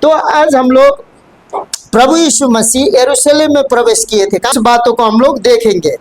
तो आज हम लोग प्रभु यीशु मसीह यरूशलेम में प्रवेश किए थे, कुछ बातों को हम लोग देखेंगे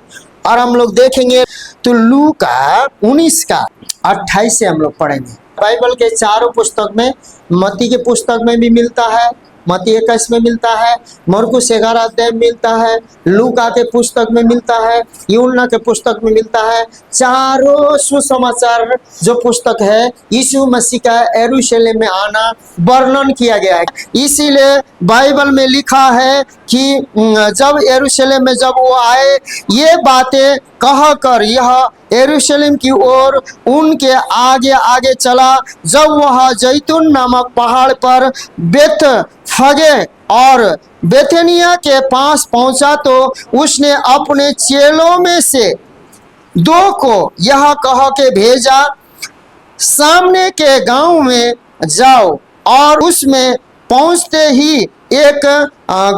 और हम लोग देखेंगे तो लूका 19 का 28 से हम लोग पढ़ेंगे। बाइबल के चारों पुस्तक में, मत्ती के पुस्तक में भी मिलता है, मत्ती 21 में मिलता है, मरकुस 11 अध्याय में मिलता है, लूका के पुस्तक में मिलता है, यूहन्ना के पुस्तक में मिलता है। चारों सुसमाचार जो पुस्तक है यीशु मसीह का यरूशलेम में आना वर्णन किया गया है। इसीलिए बाइबल में लिखा है कि जब यरूशलेम में जब वो आए, ये बातें कह कर यह यरूशलेम की ओर उनके आगे आगे चला। जब वह जैतून नामक पहाड़ पर बेतफगे और बेथेनिया के पास पहुंचा तो उसने अपने चेलों में से 2 को यह कह के भेजा, सामने के गांव में जाओ और उसमें पहुंचते ही एक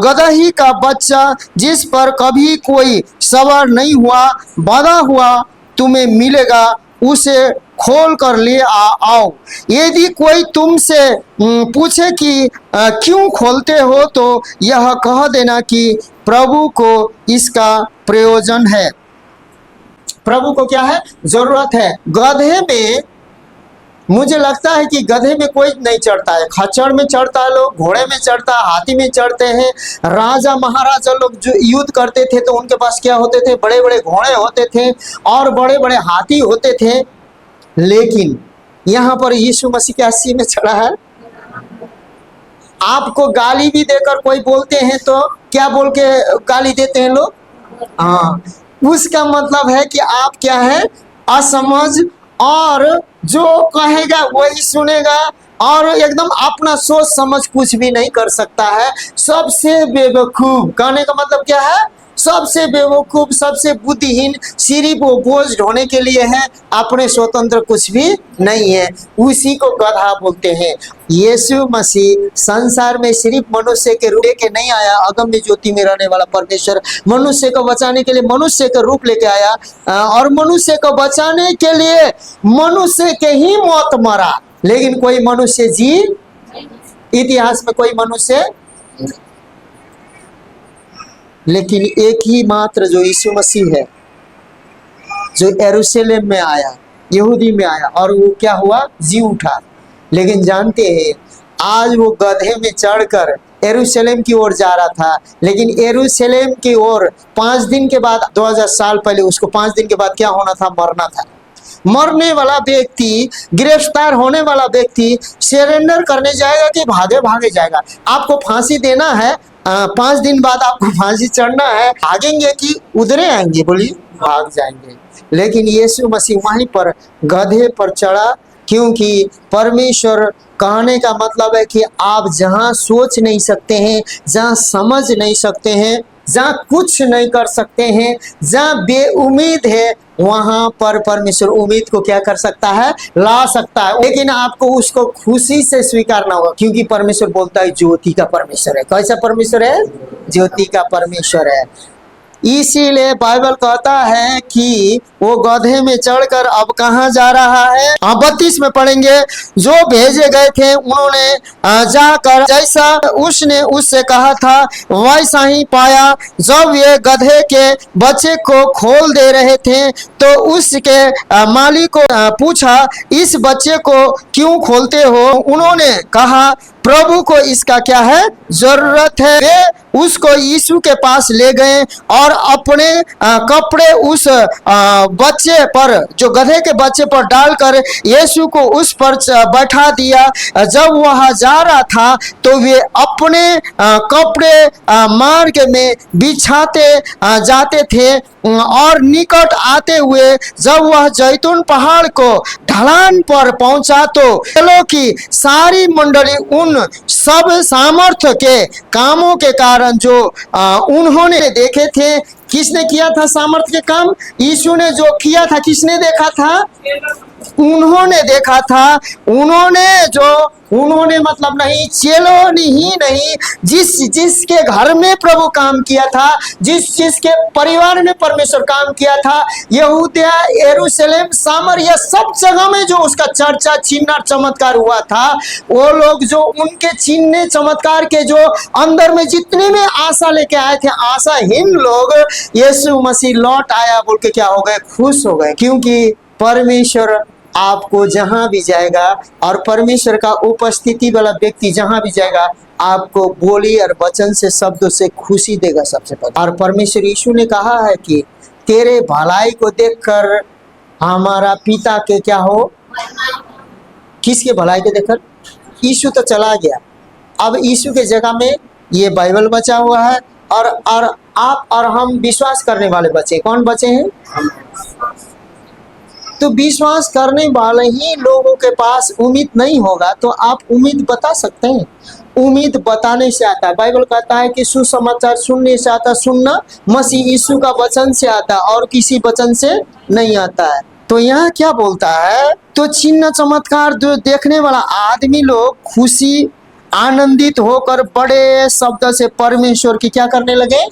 गदही का बच्चा जिस पर कभी कोई सवार नहीं हुआ बंधा हुआ तुम्हें मिलेगा, उसे खोल कर ले आओ। यदि कोई तुमसे पूछे कि क्यों खोलते हो तो यह कह देना कि प्रभु को इसका प्रयोजन है। प्रभु को क्या है? जरूरत है। गधे में मुझे लगता है कि गधे में कोई नहीं चढ़ता है, खच्चर में चढ़ता है लोग, घोड़े में चढ़ता है, हाथी में चढ़ते हैं। राजा महाराजा लोग जो युद्ध करते थे तो उनके पास क्या होते थे? बड़े बड़े घोड़े होते थे और बड़े बड़े हाथी होते थे। लेकिन यहाँ पर यीशु मसीह के अस्सी में चढ़ा है। आपको गाली भी देकर कोई बोलते हैं तो क्या बोल के गाली देते हैं लोग? हाँ, उसका मतलब है कि आप क्या है? असमझ, और जो कहेगा वही सुनेगा और एकदम अपना सोच समझ कुछ भी नहीं कर सकता है। सबसे बेवकूफ कहने का मतलब क्या है? सबसे बेवकूफ, सबसे बुद्धिहीन, सिर्फ वो बोझ ढोने के लिए है, अपने स्वतंत्र कुछ भी नहीं है, उसी को गधा बोलते हैं। यीशु मसीह संसार में सिर्फ मनुष्य के रूप लेके नहीं आया, अगम्य ज्योति में रहने वाला परमेश्वर मनुष्य को बचाने के लिए मनुष्य का रूप लेके आया और मनुष्य को बचाने के लिए मनुष्य के ही मौत मरा। लेकिन कोई मनुष्य जी इतिहास में कोई मनुष्य, लेकिन एक ही मात्र जो यीशु मसीह है, जो यरूशलेम में आया, यहूदी में आया और वो क्या हुआ? जी उठा। लेकिन जानते हैं आज वो गधे में चढ़कर यरूशलेम की ओर जा रहा था, लेकिन यरूशलेम की ओर 5 दिन के बाद, 2000 साल पहले उसको 5 दिन के बाद क्या होना था? मरना था। मरने वाला व्यक्ति, गिरफ्तार होने वाला व्यक्ति सरेंडर करने जाएगा कि भागे भागे जाएगा? आपको फांसी देना है, 5 दिन बाद आपको फांसी चढ़ना है, भागेंगे कि उधरे आएंगे? बोलिए, भाग जाएंगे। लेकिन यीशु मसीह वहीं पर गधे पर चढ़ा, क्योंकि परमेश्वर कहने का मतलब है कि आप जहां सोच नहीं सकते हैं, जहां समझ नहीं सकते हैं, जहां कुछ नहीं कर सकते हैं, जहां बेउम्मीद है, वहां पर परमेश्वर उम्मीद को क्या कर सकता है? ला सकता है। लेकिन आपको उसको खुशी से स्वीकारना होगा, क्योंकि परमेश्वर बोलता है ज्योति का परमेश्वर है। कैसा परमेश्वर है? ज्योति का परमेश्वर है। इसीलिए बाइबल कहता है कि वो गधे में चढ़कर अब कहाँ जा रहा है? 32 में पढ़ेंगे, जो भेजे गए थे उन्होंने जाकर जैसा उसने उससे कहा था वैसा ही पाया। जब ये गधे के बच्चे को खोल दे रहे थे तो उसके मालिक को पूछा, इस बच्चे को क्यों खोलते हो? उन्होंने कहा, प्रभु को इसका क्या है? जरूरत है। वे उसको यीशु के पास ले गए और अपने कपड़े उस बच्चे पर, जो गधे के बच्चे पर डालकर यीशु को उस पर बैठा दिया। जब वह जा रहा था तो वे अपने कपड़े मार्ग में बिछाते जाते थे और निकट आते हुए जब वह जैतून पहाड़ को ढलान पर पहुंचा तो चलो की सारी मंडली उन सब सामर्थ्य के कामों के कारण जो उन्होंने देखे थे। किसने किया था सामर्थ्य के काम? यीशु ने जो किया था, किसने देखा था? उन्होंने देखा था, उन्होंने मतलब नहीं, चेलों ने ही नहीं, जिसके घर में प्रभु काम किया था, जिसके परिवार में परमेश्वर काम किया था, यहूदिया, यरूशलेम, सामरिया, सब जगह में जो उसका चर्चा, चिन्ह और चमत्कार हुआ था, वो लोग जो उनके चिन्ह चमत्कार के जो अंदर में जितने में आशा लेके आए थे, आशाहीन लोग, यीशु मसीह लौट आया बोल के क्या हो गए? खुश हो गए। क्योंकि परमेश्वर आपको जहां भी जाएगा और परमेश्वर का उपस्थिति वाला व्यक्ति जहां भी जाएगा, आपको बोली और वचन से, शब्दों से खुशी देगा सबसे पहले। और परमेश्वर यीशु ने कहा है कि तेरे भलाई को देखकर हमारा पिता के क्या हो? किसके भलाई को देखकर? यीशु तो चला गया, अब यीशु के जगह में ये बाइबल बचा हुआ है, और आप और हम विश्वास करने वाले बचे। कौन बचे हैं? तो विश्वास करने वाले ही लोगों के पास उम्मीद नहीं होगा, तो आप उम्मीद बता सकते हैं। उम्मीद बताने से आता है। बाइबल कहता है कि सुसमाचार सुनने से आता, सुनना मसीह यीशु का वचन से आता है और किसी वचन से नहीं आता है। तो यहाँ क्या बोलता है? तो चिन्ह चमत्कार जो देखने वाला आदमी लोग खुशी, आनंदित होकर बड़े शब्द से परमेश्वर की क्या करने लगे?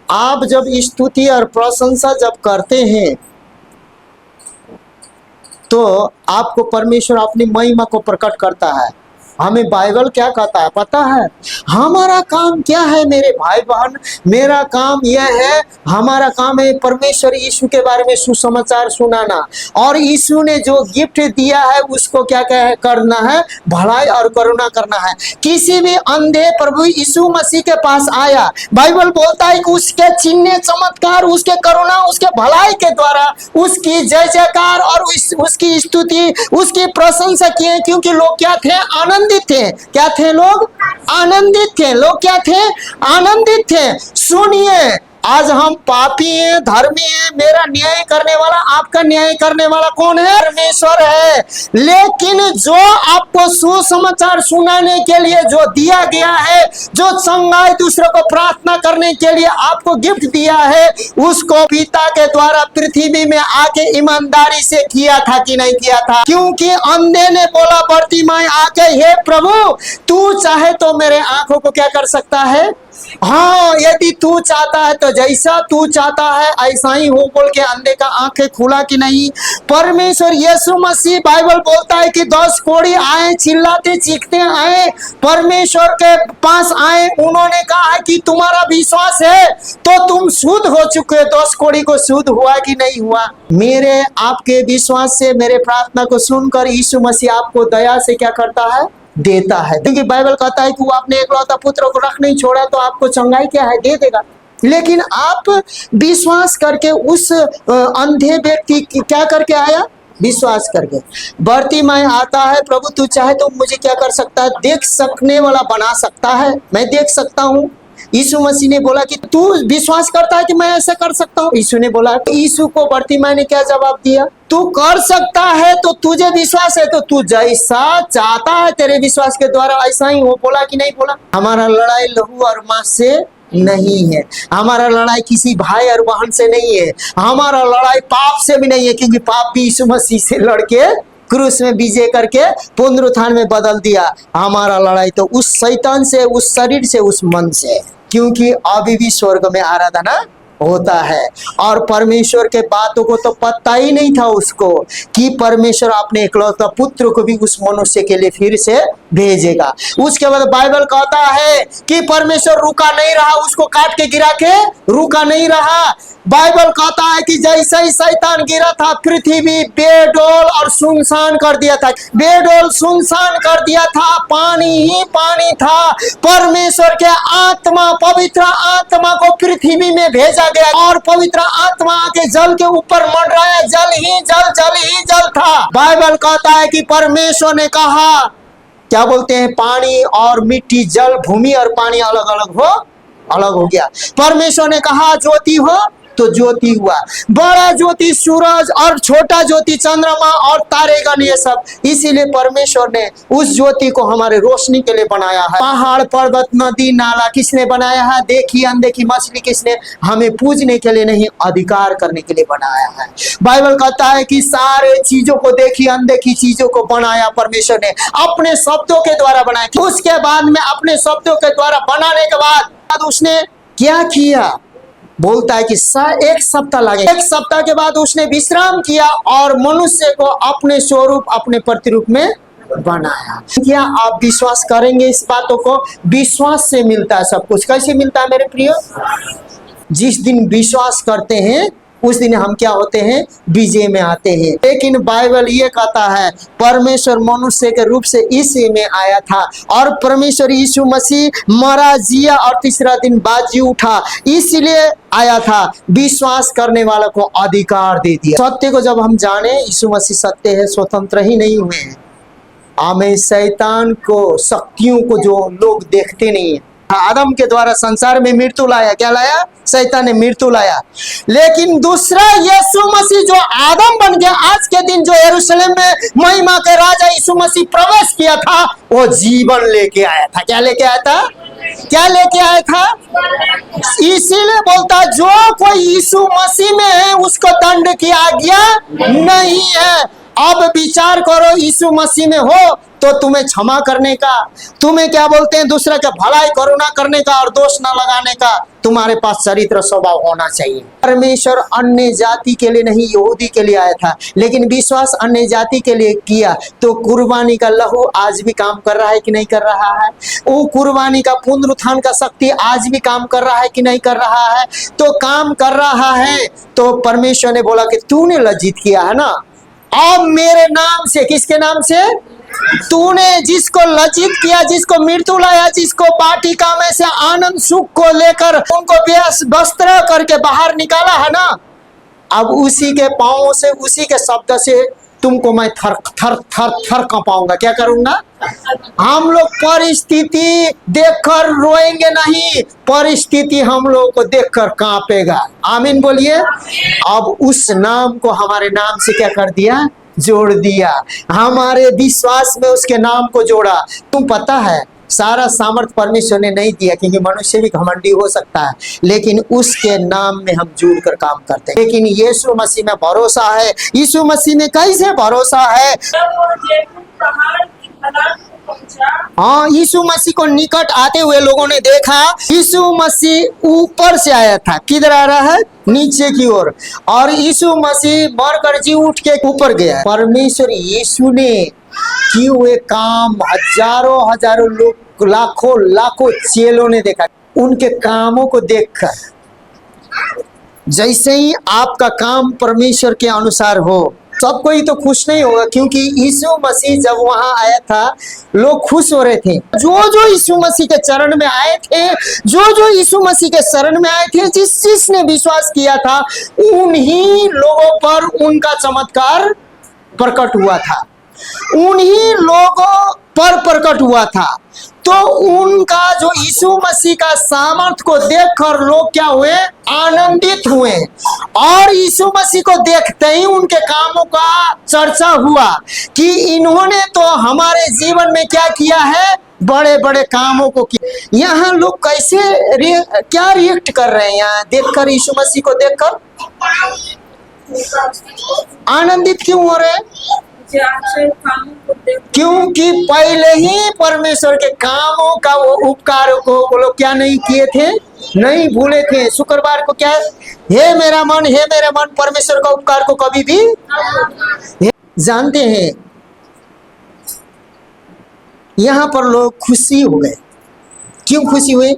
आप जब स्तुति और प्रशंसा जब करते हैं तो आपको परमेश्वर अपनी महिमा को प्रकट करता है। हमें बाइबल क्या कहता है पता है? हमारा काम क्या है मेरे भाई बहन? मेरा काम यह है, हमारा काम है परमेश्वर यीशु के बारे में सुसमाचार सुनाना, और यीशु ने जो गिफ्ट दिया है उसको क्या क्या करना है? भलाई और करुणा करना है। किसी भी अंधे प्रभु यीशु मसीह के पास आया, बाइबल बोलता है कि उसके चिन्ह चमत्कार, उसके करुणा, उसके भलाई के द्वारा उसकी जय जयकार और उसकी स्तुति, उसकी प्रशंसा किए, क्योंकि लोग क्या थे? आनंदित थे। क्या थे लोग? आनंदित थे। लोग क्या थे? आनंदित थे। सुनिए, आज हम पापी हैं, धर्मी हैं, मेरा न्याय करने वाला, आपका न्याय करने वाला कौन है? परमेश्वर है। लेकिन जो आपको सुसमाचार सुनाने के लिए जो दिया गया है, जो संगाई दूसरों को प्रार्थना करने के लिए आपको गिफ्ट दिया है, उसको पिता के द्वारा पृथ्वी में आके ईमानदारी से किया था कि नहीं किया था? क्योंकि अंधे ने बोला बर्तिमाई आके, हे प्रभु तू चाहे तो मेरे आंखों को क्या कर सकता है? हाँ, यदि तू चाहता है तो जैसा तू चाहता है ऐसा ही हो बोल के अंधे का आंखें खुला कि नहीं? परमेश्वर यीशु मसीह, बाइबल बोलता है कि 10 कोढ़ी आए, चिल्लाते चीखते आए, परमेश्वर के पास आए, उन्होंने कहा है कि तुम्हारा विश्वास है तो तुम शुद्ध हो चुके। 10 कोढ़ी को शुद्ध हुआ कि नहीं हुआ? मेरे आपके विश्वास से, मेरे प्रार्थना को सुनकर यीशु मसीह आपको दया से क्या करता है? देता है। क्योंकि बाइबल कहता है कि वो अपने एकलौता पुत्र को रख नहीं छोड़ा, तो आपको चंगाई क्या है? दे देगा। लेकिन आप विश्वास करके उस अंधे व्यक्ति क्या करके आया? विश्वास करके। बर्तिमाई आता है, प्रभु तू चाहे तो मुझे क्या कर सकता है? देख सकने वाला बना सकता है, मैं देख सकता हूँ। यीशु मसीह ने बोला कि तू विश्वास करता है कि मैं ऐसा कर सकता हूँ? यीशु ने बोला, यीशु को बर्तिमाई ने क्या जवाब दिया? तू कर सकता है तो तुझे विश्वास है, तो तू जैसा चाहता है तेरे विश्वास के द्वारा ऐसा ही हो। बोला कि नहीं बोला? हमारा लड़ाई लहू और मांस से नहीं है, हमारा लड़ाई किसी भाई और बहन से नहीं है, हमारा लड़ाई पाप से भी नहीं है, क्योंकि पाप भी यीशु मसीह से लड़के क्रूस में विजय करके पुनरुत्थान में बदल दिया। हमारा लड़ाई तो उस शैतान से, उस शरीर से, उस मन से, क्योंकि अभी भी स्वर्ग में आराधना होता है। और परमेश्वर के बातों को तो पता ही नहीं था उसको कि परमेश्वर अपने इकलौता पुत्र को भी उस मनुष्य के लिए फिर से भेजेगा। उसके बाद बाइबल कहता है कि परमेश्वर रुका नहीं रहा, उसको काट के गिरा के रुका नहीं रहा। बाइबल कहता है कि जैसे ही शैतान गिरा था, पृथ्वी बेडोल और सुनसान कर दिया था। बेडोल सुनसान कर दिया था, पानी ही पानी था। परमेश्वर के आत्मा, पवित्र आत्मा को पृथ्वी में भेजा गया और पवित्र आत्मा आके जल के ऊपर मंडराया। जल ही जल, जल ही जल था। बाइबल कहता है कि परमेश्वर ने कहा, क्या बोलते हैं, पानी और मिट्टी, जल, भूमि और पानी अलग अलग हो गया। परमेश्वर ने कहा ज्योति हो तो ज्योति हुआ। बड़ा ज्योति सूरज और छोटा ज्योति चंद्रमा और तारेगण, ये सब। इसीलिए परमेश्वर ने उस ज्योति को हमारे रोशनी के लिए बनाया है। पहाड़ पर्वत नदी नाला किसने बनाया है? देखी अनदेखी मछली किसने? हमें पूजने के लिए नहीं, अधिकार करने के लिए बनाया है। बाइबल कहता है कि सारे चीजों को, देखी अनदेखी चीजों को बनाया परमेश्वर ने, अपने शब्दों के द्वारा बनाया। उसके बाद में अपने शब्दों के द्वारा बनाने के बाद उसने क्या किया? बोलता है कि एक सप्ताह लगे। एक सप्ताह के बाद उसने विश्राम किया और मनुष्य को अपने स्वरूप अपने प्रतिरूप में बनाया। क्या आप विश्वास करेंगे इस बातों को? विश्वास से मिलता है सब कुछ। कैसे मिलता है मेरे प्रियो? जिस दिन विश्वास करते हैं उस दिन हम क्या होते हैं? विजय में आते हैं। लेकिन बाइबल ये कहता है परमेश्वर मनुष्य के रूप से इसी में आया था और परमेश्वर यीशु मसीह मरा, जिया और तीसरा दिन बाद जी उठा, इसलिए आया था। विश्वास करने वालों को अधिकार दे दिया। सत्य को जब हम जाने, यीशु मसीह सत्य है, स्वतंत्र ही नहीं हुए हैं। हमें शैतान को, शक्तियों को जो लोग देखते नहीं है। आदम के द्वारा संसार में मृत्यु लाया। क्या लाया? शैतान ने मृत्यु लाया। लेकिन दूसरा यीशु मसीह जो आदम बन गया, आज के दिन जो यरूशलेम में महिमा के राजा यीशु मसीह प्रवेश किया था, वो जीवन लेके आया था। क्या लेके आया था? क्या लेके आया था? इसीलिए बोलता जो कोई यीशु मसीह में है उसको दंड की आज्ञा नहीं है। अब विचार करो, यीशु मसीह में हो तो तुम्हें क्षमा करने का, तुम्हें क्या बोलते हैं, दूसरे का भलाई करुणा करने का और दोष न लगाने का तुम्हारे पास चरित्र स्वभाव होना चाहिए। परमेश्वर अन्य जाति के लिए नहीं, यहूदी के लिए आया था, लेकिन विश्वास अन्य जाति के लिए किया। तो कुर्बानी का लहू आज भी काम कर रहा है कि नहीं कर रहा है? वो कुर्बानी का पुनरुत्थान का शक्ति आज भी काम कर रहा है कि नहीं कर रहा है? तो काम कर रहा है। तो परमेश्वर ने बोला कि तूने लज्जित किया है ना, अब मेरे नाम से, किसके नाम से? तूने जिसको लज्जित किया, जिसको मृत्यु लाया, जिसको वाटिका में से आनंद सुख को लेकर उनको वस्त्र करके बाहर निकाला है ना, अब उसी के पांवों से, उसी के शब्द से तुमको मैं थर थर थर थर कांपाऊंगा। क्या करूंगा? हम लोग परिस्थिति देखकर रोएंगे नहीं, परिस्थिति हम लोगों को देखकर कांपेगा। आमीन बोलिए। अब उस नाम को हमारे नाम से क्या कर दिया? जोड़ दिया। हमारे विश्वास में उसके नाम को जोड़ा। तुम पता है सारा सामर्थ परमेश्वर ने नहीं दिया, क्योंकि मनुष्य भी घमंडी हो सकता है, लेकिन उसके नाम में हम जुड़कर काम करते हैं। लेकिन यीशु मसीह में भरोसा है। यीशु मसीह में कैसे भरोसा है? हाँ, यीशु मसीह को निकट आते हुए लोगों ने देखा। यीशु मसीह ऊपर से आया था। किधर आ रहा है? नीचे की ओर। और यीशु मसीह मरकर जी उठ के ऊपर गया। परमेश्वर यीशु ने किए हुए काम हजारों हजारों लोग, लाखों लाखों चेलों ने देखा। उनके कामों को देखकर जैसे ही आपका काम परमेश्वर के अनुसार हो, सब कोई तो खुश नहीं होगा, क्योंकि यीशु मसीह जब वहां आया था लोग खुश हो रहे थे। जो जो यीशु मसीह के चरण में आए थे, जो जो यीशु मसीह के शरण में आए थे, जिस जिसने विश्वास किया था, उन्हीं लोगों पर उनका चमत्कार प्रकट हुआ था, उन्हीं लोगों पर प्रकट हुआ था। तो उनका जो यीशु मसीह का सामर्थ को देखकर लोग क्या हुए? आनंदित हुए। और यीशु मसीह को देखते ही उनके कामों का चर्चा हुआ कि इन्होंने तो हमारे जीवन में क्या किया है? बड़े बड़े कामों को किया। यहाँ लोग कैसे क्या रिएक्ट कर रहे हैं? यहाँ देखकर, यीशु मसीह को देखकर आनंदित क्यों हो रहे हैं? क्योंकि पहले ही परमेश्वर के कामों का, वो उपकारों को वो लोग क्या नहीं किए थे? नहीं भूले थे। शुक्रवार को क्या? हे मेरा मन, हे मेरा मन, परमेश्वर का उपकार को कभी भी जानते हैं। यहाँ पर लोग खुशी हो गए। क्यों खुशी हुए?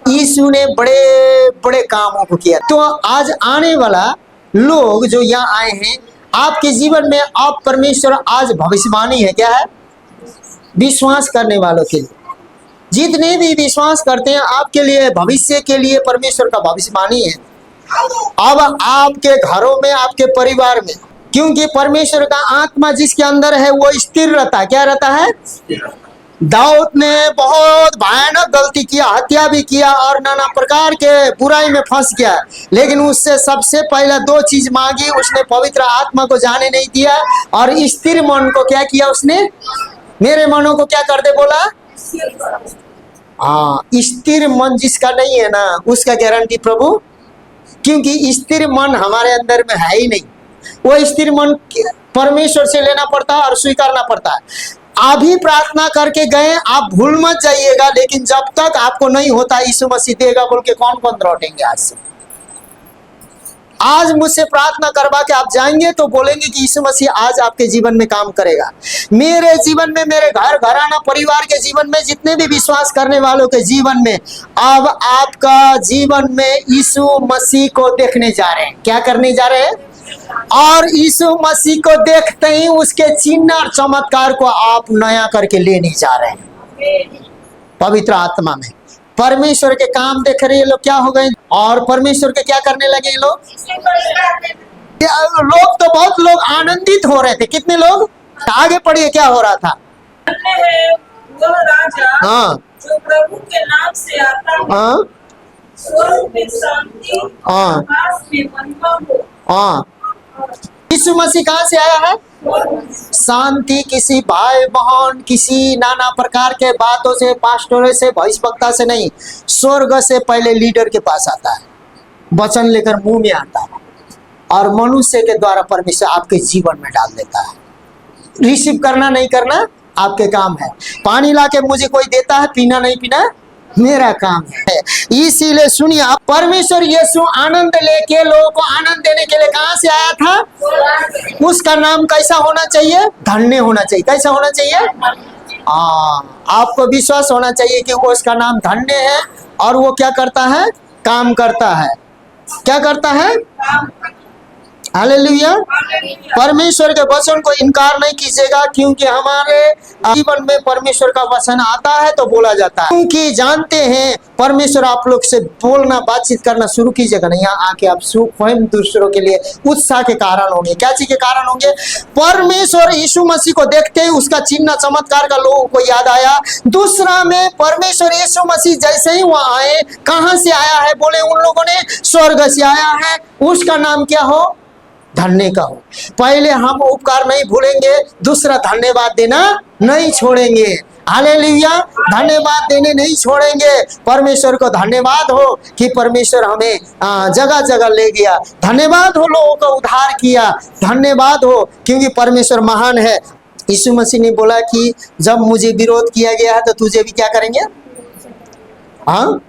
यीशु ने बड़े बड़े कामों को किया। तो आज आने वाला लोग जो यहाँ आए हैं, आपके जीवन में आप परमेश्वर आज भविष्यवाणी है। क्या है? विश्वास करने वालों के लिए, जितने भी विश्वास करते हैं आपके लिए, भविष्य के लिए परमेश्वर का भविष्यवाणी है। अब आपके घरों में, आपके परिवार में, क्योंकि परमेश्वर का आत्मा जिसके अंदर है वो स्थिर रहता है। क्या रहता है? दाऊद ने बहुत भयानक गलती किया, हत्या भी किया और नाना प्रकार के बुराई में फंस गया, लेकिन उससे सबसे पहले दो चीज मांगी। उसने पवित्र आत्मा को जाने नहीं दिया और स्थिर मन को क्या किया उसने, मेरे मनो को क्या कर दे बोला। हाँ, स्थिर मन जिसका नहीं है ना उसका गारंटी प्रभु, क्योंकि स्थिर मन हमारे अंदर में है ही नहीं। वो स्थिर मन परमेश्वर से लेना पड़ता है और स्वीकारना पड़ता है। अभी प्रार्थना करके गए, आप भूल मत जाइएगा, लेकिन जब तक आपको नहीं होता यीशु मसीह देगा बोल के कौन कौन लौटेंगे आज से। आज मुझसे प्रार्थना करवा के आप जाएंगे तो बोलेंगे कि यीशु मसीह आज आपके जीवन में काम करेगा। मेरे जीवन में, मेरे घर घराना परिवार के जीवन में, जितने भी विश्वास करने वालों के जीवन में अब आपका जीवन में यीशु मसीह को देखने जा रहे हैं। क्या करने जा रहे हैं? और यीशु मसीह को देखते ही उसके चिन्ह और चमत्कार को आप नया करके लेने जा रहे हैं पवित्र आत्मा में। परमेश्वर के काम देख रहे ये लोग क्या हो गए, और परमेश्वर के क्या करने लगे ये लोग। लोग तो बहुत लोग आनंदित हो रहे थे। कितने लोग? आगे पढ़िए क्या हो रहा था। वह राजा हाँ, जो प्रभु के नाम से आता है, हाँ, स्वर्ग में शांति, हाँ, आकाश में महिमा हो। हाँ। यीशु मसीह कहाँ से आया है? शांति किसी भाई बहन, किसी नाना प्रकार के बातों से, पास्टरों से, भविष्यवक्ता से नहीं, स्वर्ग से पहले लीडर के पास आता है, वचन लेकर मुंह में आता है और मनुष्य के द्वारा परमेश्वर आपके जीवन में डाल देता है। रिसीव करना नहीं करना आपके काम है। पानी लाके मुझे कोई देता है, पीना नहीं पीना मेरा काम है। इसीलिए सुनिए, आप परमेश्वर यीशु आनंद लेके लोगों को आनंद देने के लिए कहां से आया था? उसका नाम कैसा होना चाहिए? धन्य होना चाहिए। कैसा होना चाहिए? आपको विश्वास होना चाहिए कि वो उसका नाम धन्य है और वो क्या करता है? काम करता है। क्या करता है? हालेलुया। परमेश्वर के वचन को इनकार नहीं कीजिएगा, क्योंकि हमारे जीवन में परमेश्वर का वचन आता है तो बोला जाता है। क्योंकि जानते हैं परमेश्वर आप लोग से बोलना, बातचीत करना शुरू कीजिएगा ना, यहाँ आके आप स्वयं दूसरों के लिए उत्साह के कारण होंगे। क्या चीज के कारण होंगे? परमेश्वर यीशु मसीह को देखते ही उसका चिन्ह चमत्कार का लोगों को याद आया। दूसरा में परमेश्वर यीशु मसीह जैसे ही वहां आए, कहां से आया है? बोले उन लोगों ने स्वर्ग से आया है। उसका नाम क्या हो? धन्य का हो। पहले हम उपकार नहीं भूलेंगे, दूसरा धन्यवाद देना नहीं छोड़ेंगे। हालेलुया। धन्यवाद देने नहीं छोड़ेंगे। परमेश्वर को धन्यवाद हो कि परमेश्वर हमें जगह जगह ले गया। धन्यवाद हो लोगों को उद्धार किया। धन्यवाद हो क्योंकि परमेश्वर महान है। यीशु मसीह ने बोला कि जब मुझे विरोध किया गया है तो तुझे भी क्या करेंगे? हाँ,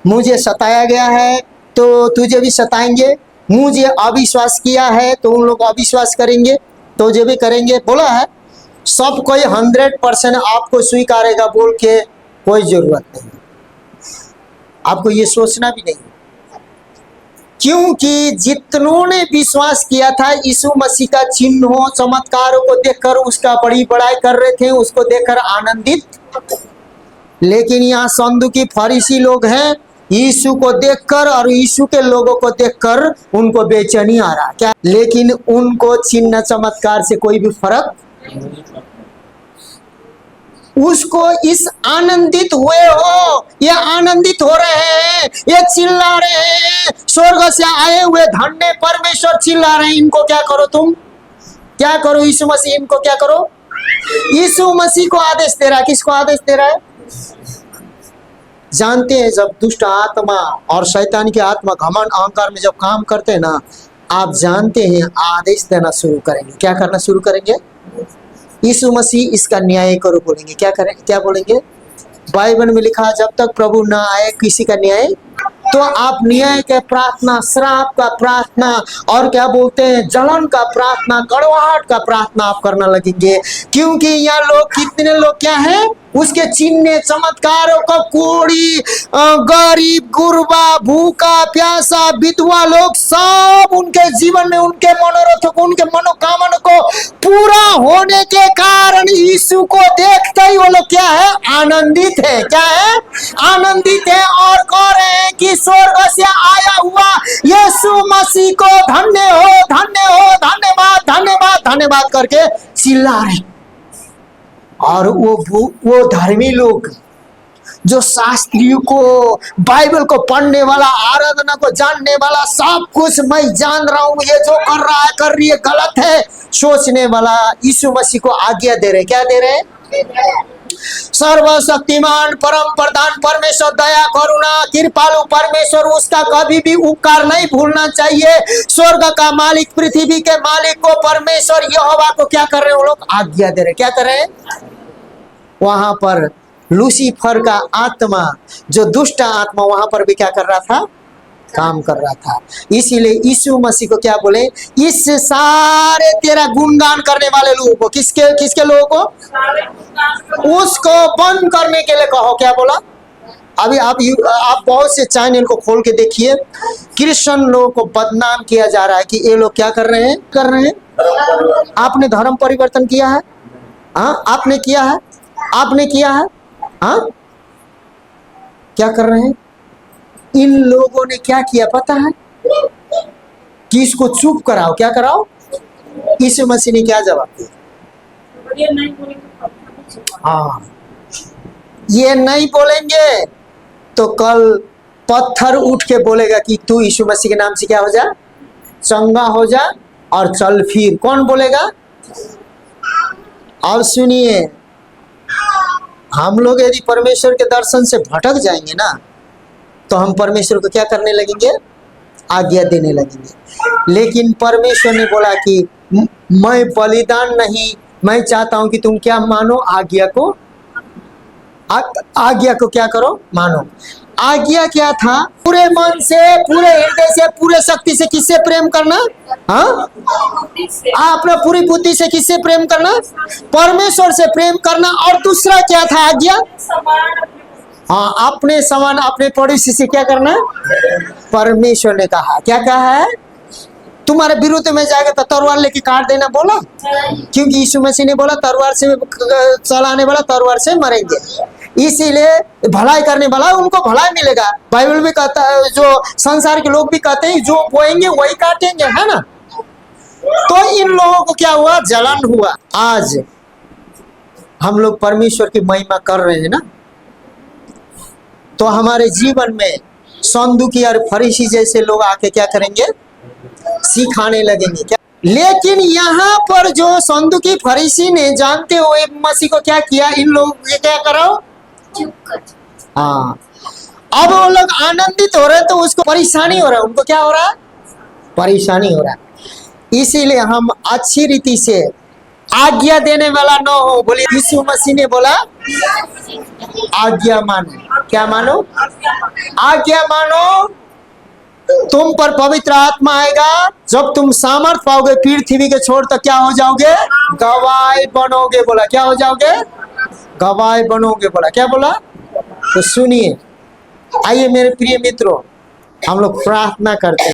मुझे सताया गया है तो तुझे भी सताएंगे। मुझे अविश्वास किया है तो उन लोग अविश्वास करेंगे, तो जो भी करेंगे। बोला है सब कोई 100% आपको स्वीकारेगा बोल के कोई जरूरत नहीं, आपको ये सोचना भी नहीं, क्योंकि जितनों ने विश्वास किया था यीशु मसीह का चिन्हों चमत्कारों को देखकर उसका बड़ी बड़ाई कर रहे थे, उसको देखकर आनंदित। लेकिन यहाँ सदूकी फरीसी लोग हैं, यीशु को देखकर और यीशु के लोगों को देखकर उनको बेचैनी आ रहा। क्या? लेकिन उनको चिन्ह चमत्कार से कोई भी फर्क, उसको इस आनंदित हुए हो, ये आनंदित हो रहे हैं, ये चिल्ला रहे हैं, स्वर्ग से आए हुए धन्य परमेश्वर चिल्ला रहे हैं। इनको क्या करो? तुम क्या करो? यीशु मसीह इनको क्या करो? यीशु मसीह को आदेश दे रहा है। किसको आदेश दे रहा है? जानते हैं जब दुष्ट आत्मा और शैतान की आत्मा घमंड अहंकार में जब काम करते हैं ना, आप जानते हैं आदेश देना शुरू करेंगे। क्या करना शुरू करेंगे? यीशु मसीह इसका न्याय करो बोलेंगे। क्या करें? क्या बोलेंगे? बाइबल में लिखा जब तक प्रभु ना आए किसी का न्याय, तो आप न्याय के प्रार्थना, श्राप का प्रार्थना और क्या बोलते हैं जलन का प्रार्थना, कड़वाहट का प्रार्थना आप करना लगेंगे। क्योंकि यहाँ लोग, कितने लोग क्या है? उसके चिन्ह चमत्कारों को कोड़ी, गरीब, गुरबा, भूखा, प्यासा, विधवा लोग सब उनके जीवन में उनके मनोरथों को, उनके मनोकामना को पूरा होने के कारण यीशु को देखते ही वो लोग क्या है? आनंदित है। क्या है? आनंदित है और कह रहे हैं कि स्वर्ग से आया हुआ यीशु मसीह को धन्य हो, धन्य हो, धन्यवाद, धन्यवाद, धन्यवाद करके चिल्ला रहे। और वो धर्मी लोग जो शास्त्रियों को, बाइबल को पढ़ने वाला, आराधना को जानने वाला, सब कुछ मैं जान रहा हूं, ये जो कर रहा है कर रही है गलत है सोचने वाला यीशु मसीह को आज्ञा दे रहे। क्या दे रहे? सर्वशक्तिमान परम प्रधान परमेश्वर, दया करुणा कृपालु परमेश्वर, उसका कभी भी उपकार नहीं भूलना चाहिए। स्वर्ग का मालिक, पृथ्वी के मालिक को, परमेश्वर यहोवा को क्या कर रहे हैं वो लोग? आज्ञा दे रहे। क्या कर रहे हैं? वहां पर लूसीफर का आत्मा, जो दुष्ट आत्मा, वहां पर भी क्या कर रहा था? काम कर रहा था। इसीलिए यीशु मसीह को क्या बोले? इस सारे तेरा गुणगान करने वाले लोगों को, किसके लोगों को? उसको बंद करने के लिए कहो। क्या बोला? अभी आप बहुत से चैनल को खोल के देखिए, क्रिश्चियन लोगों को बदनाम किया जा रहा है कि ये लोग क्या कर रहे हैं? आपने धर्म परिवर्तन किया है? हाँ, आपने किया है? हाँ, क्या कर रहे हैं? इन लोगों ने क्या किया पता है? कि इसको चुप कराओ। क्या कराओ? यीशु मसीह ने क्या जवाब दिया? हाँ, ये नहीं बोलेंगे तो कल पत्थर उठ के बोलेगा कि तू यीशु मसीह के नाम से क्या हो जा? चंगा हो जा और चल फिर। कौन बोलेगा? अब सुनिए, हम लोग यदि परमेश्वर के दर्शन से भटक जाएंगे ना, तो हम परमेश्वर को क्या करने लगेंगे? आज्ञा देने लगेंगे। लेकिन परमेश्वर ने बोला कि मैं बलिदान नहीं, मैं चाहता हूं कि तुम क्या मानो? आज्ञा को। आज्ञा को क्या करो? मानो। आज्ञा क्या था? पूरे मन से, पूरे हृदय से, पूरे शक्ति से किससे प्रेम करना? हाँ, अपना पूरी बुद्धि से किससे प्रेम करना? परमेश्वर से प्रेम करना। और दूसरा क्या था आज्ञा? हाँ, अपने समान अपने पड़ोसी से क्या करना? परमेश्वर ने कहा, क्या कहा है? तुम्हारे विरुद्ध में जाएगा तो तलवार लेके काट देना बोला, क्योंकि यीशु मसीह ने बोला तलवार से चलाने वाला तलवार से मरेंगे। इसीलिए भलाई करने वाला उनको भलाई मिलेगा। बाइबल में कहता है, जो संसार के लोग भी कहते हैं, जो बोएंगे वही काटेंगे, है ना? तो इन लोगों को क्या हुआ? जलन हुआ। आज हम लोग परमेश्वर की महिमा कर रहे हैं ना, तो हमारे जीवन में सदूकी और फरीसी जैसे लोग आके क्या करेंगे? सिखाने लगेंगे। क्या? लेकिन यहाँ पर जो सदूकी फरीसी ने जानते हुए मसीह को क्या किया? इन लोगों को क्या कराओ? हाँ, अब वो लोग आनंदित हो रहे, तो उसको परेशानी हो रहा है। उनको क्या हो रहा है? परेशानी हो रहा है। इसीलिए हम अच्छी रीति से आज्ञा देने वाला न हो। बोलिए, यीशु मसीह ने बोला आज्ञा मानो। क्या मानो? आज्ञा मानो। तुम पर पवित्र आत्मा आएगा, जब तुम सामर्थ पाओगे पृथ्वी के छोर तक क्या हो जाओगे? गवाह बनोगे। बोला, क्या हो जाओगे? गवाह बनोगे। बोला, क्या बोला? तो सुनिए, आइए मेरे प्रिय मित्रों, हम लोग प्रार्थना करते हैं।